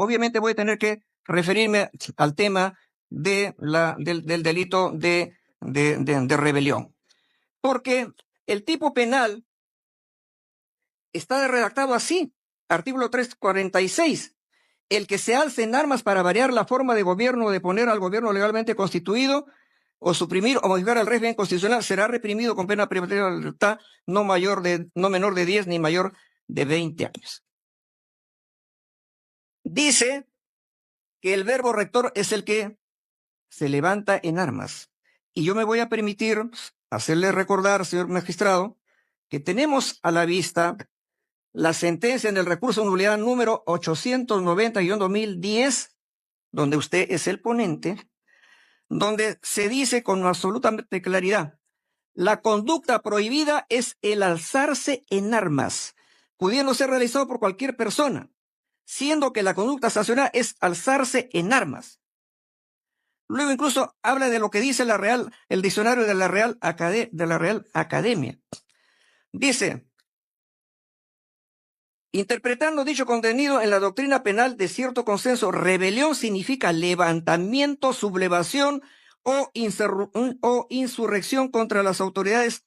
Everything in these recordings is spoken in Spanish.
obviamente voy a tener que referirme al tema del delito de rebelión. Porque el tipo penal está redactado así, artículo 346. El que se alce en armas para variar la forma de gobierno o de poner al gobierno legalmente constituido o suprimir o modificar el régimen constitucional será reprimido con pena privativa de libertad no menor de 10 ni mayor de 20 años. Dice que el verbo rector es el que se levanta en armas. Y yo me voy a permitir hacerle recordar, señor magistrado, que tenemos a la vista la sentencia en el recurso de nulidad número 890-2010, donde usted es el ponente, donde se dice con absoluta claridad: la conducta prohibida es el alzarse en armas, pudiendo ser realizado por cualquier persona, siendo que la conducta sancionada es alzarse en armas. Luego incluso habla de lo que dice el diccionario de la Real Academia. Dice: interpretando dicho contenido en la doctrina penal de cierto consenso, rebelión significa levantamiento, sublevación o insurrección contra las autoridades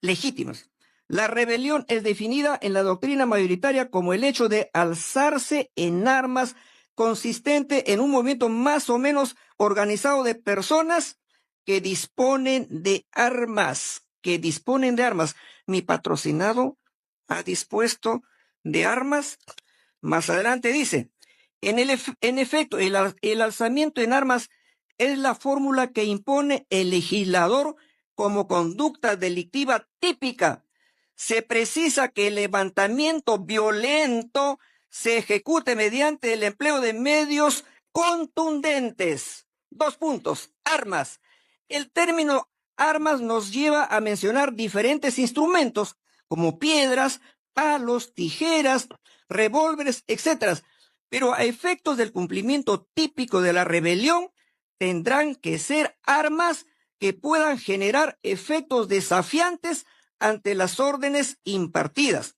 legítimas. La rebelión es definida en la doctrina mayoritaria como el hecho de alzarse en armas consistente en un movimiento más o menos organizado de personas que disponen de armas, Mi patrocinado ha dispuesto de armas. Más adelante dice: en efecto, el alzamiento en armas es la fórmula que impone el legislador como conducta delictiva típica. Se precisa que el levantamiento violento se ejecute mediante el empleo de medios contundentes. 2 puntos. Armas. El término armas nos lleva a mencionar diferentes instrumentos como piedras, palos, tijeras, revólveres, etc. Pero a efectos del cumplimiento típico de la rebelión, tendrán que ser armas que puedan generar efectos desafiantes ante las órdenes impartidas.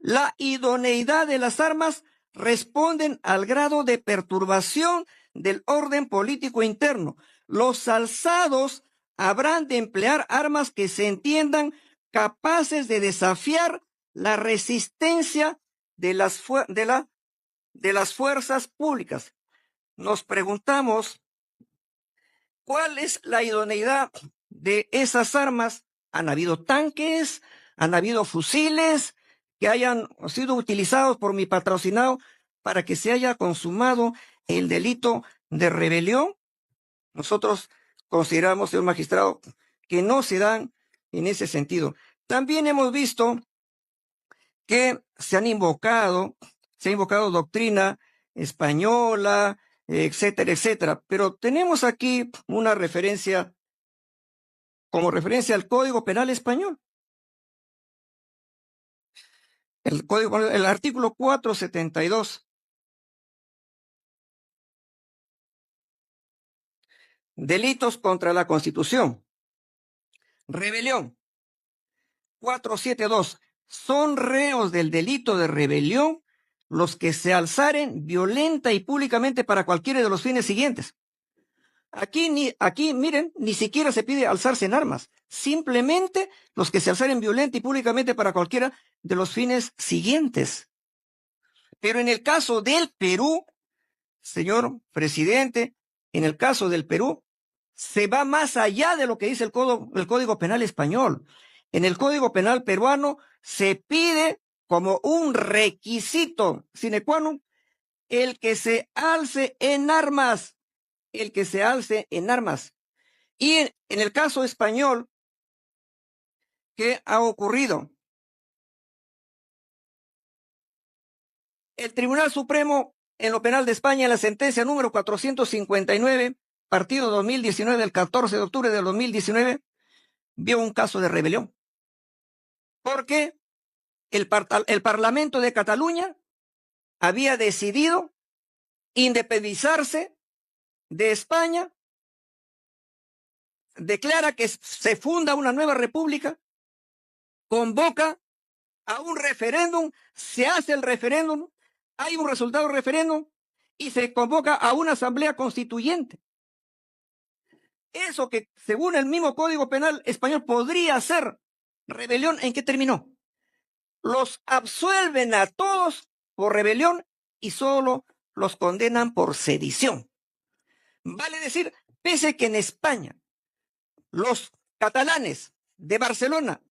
La idoneidad de las armas responden al grado de perturbación del orden político interno. Los alzados habrán de emplear armas que se entiendan capaces de desafiar la resistencia de las fuerzas públicas. Nos preguntamos, ¿cuál es la idoneidad de esas armas? ¿Han habido tanques? ¿Han habido fusiles que hayan sido utilizados por mi patrocinado para que se haya consumado el delito de rebelión? Nosotros consideramos, señor magistrado, que no se dan en ese sentido. También hemos visto que se ha invocado doctrina española, etcétera, etcétera. Pero tenemos aquí una referencia, como referencia al Código Penal español. El artículo 472. Delitos contra la Constitución. Rebelión. 472. Son reos del delito de rebelión los que se alzaren violenta y públicamente para cualquiera de los fines siguientes. Aquí, miren, ni siquiera se pide alzarse en armas. Simplemente los que se alzaren violenta y públicamente para cualquiera de los fines siguientes. Pero en el caso del Perú, señor presidente, en el caso del Perú, se va más allá de lo que dice el Código Penal español. En el Código Penal peruano se pide como un requisito sine qua non el que se alce en armas. Y en el caso español, ¿qué ha ocurrido? El Tribunal Supremo en lo penal de España, en la sentencia número 459, partido 2019, del 14 de octubre del 2019, vio un caso de rebelión. Porque el Parlamento de Cataluña había decidido independizarse de España, declara que se funda una nueva república, convoca a un referéndum, se hace el referéndum, hay un resultado del referéndum y se convoca a una asamblea constituyente. Eso que, según el mismo Código Penal español, podría ser rebelión, ¿en qué terminó? Los absuelven a todos por rebelión y solo los condenan por sedición. Vale decir, pese que en España los catalanes de Barcelona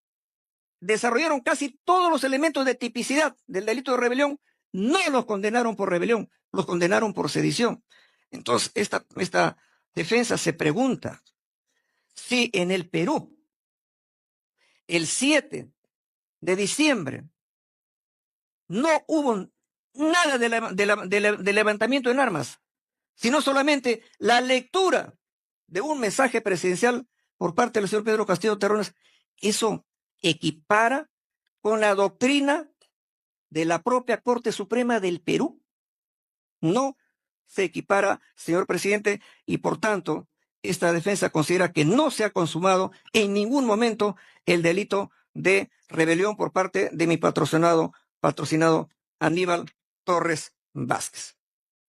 desarrollaron casi todos los elementos de tipicidad del delito de rebelión, no los condenaron por rebelión, los condenaron por sedición. Entonces, esta defensa se pregunta si en el Perú, el 7 de diciembre, no hubo nada de levantamiento en armas, sino solamente la lectura de un mensaje presidencial por parte del señor Pedro Castillo Terrones, eso equipara con la doctrina de la propia Corte Suprema del Perú. No se equipara, señor presidente, y por tanto, esta defensa considera que no se ha consumado en ningún momento el delito de rebelión por parte de mi patrocinado Aníbal Torres Vázquez.